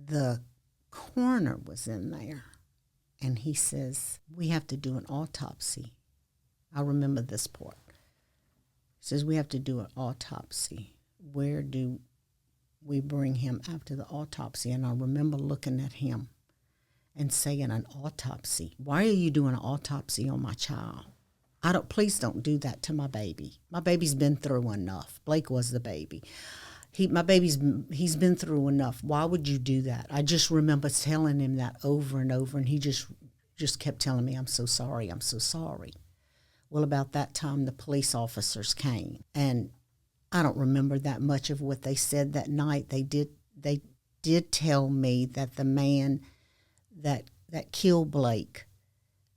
the coroner was in there, and he says, we have to do an autopsy. I remember this part. He says, we have to do an autopsy. Where do we bring him after the autopsy? And I remember looking at him and saying, an autopsy? Why are you doing an autopsy on my child? Please don't do that to my baby. My baby's been through enough. Blake was the baby. He's been through enough. Why would you do that? I just remember telling him that over and over, and he just kept telling me, I'm so sorry, I'm so sorry. Well, about that time, the police officers came, and I don't remember that much of what they said that night. They did tell me that the man that killed Blake,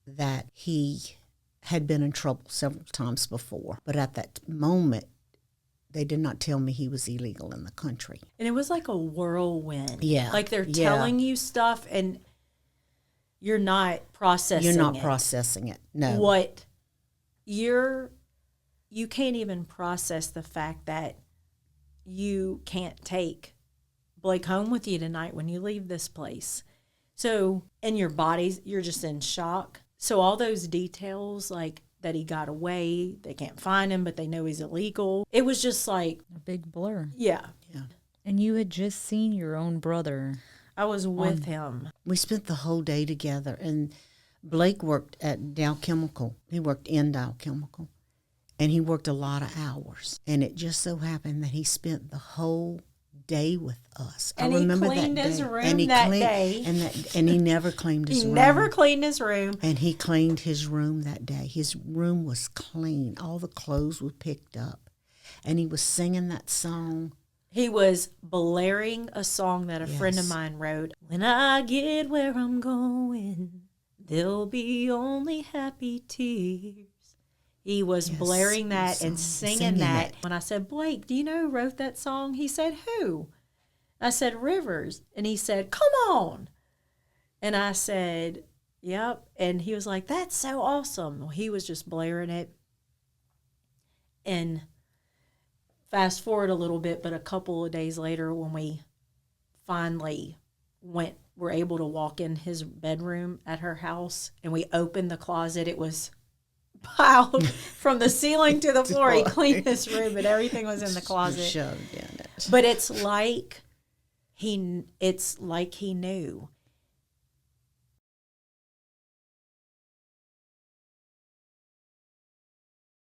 that he had been in trouble several times before. But at that moment, they did not tell me he was illegal in the country. And it was like a whirlwind. Yeah. Like they're telling you stuff and you're not processing it. You're not processing it, no. You can't even process the fact that you can't take Blake home with you tonight when you leave this place. So, in your bodies, you're just in shock. So all those details, like that he got away, they can't find him, but they know he's illegal. It was just like a big blur. Yeah. Yeah. And you had just seen your own brother. I was with him. We spent the whole day together, and Blake worked at Dow Chemical. He worked in Dow Chemical, and he worked a lot of hours. And it just so happened that he spent the whole day with us. And I remember he cleaned that his day. room and he that cleaned, day. And he never cleaned his room. He never cleaned his room. And he cleaned his room that day. His room was clean. All the clothes were picked up. And he was singing that song. He was blaring a song that a friend of mine wrote. When I get where I'm going, there'll be only happy tears. He was blaring that and singing that. When I said, Blake, do you know who wrote that song? He said, who? I said, Rivers. And he said, come on. And I said, yep. And he was like, that's so awesome. Well, he was just blaring it. And fast forward a little bit, but a couple of days later when we finally were able to walk in his bedroom at her house and we opened the closet, it was piled from the ceiling to the floor. He cleaned his room and everything was in the closet. Shoved in it. But it's like he knew.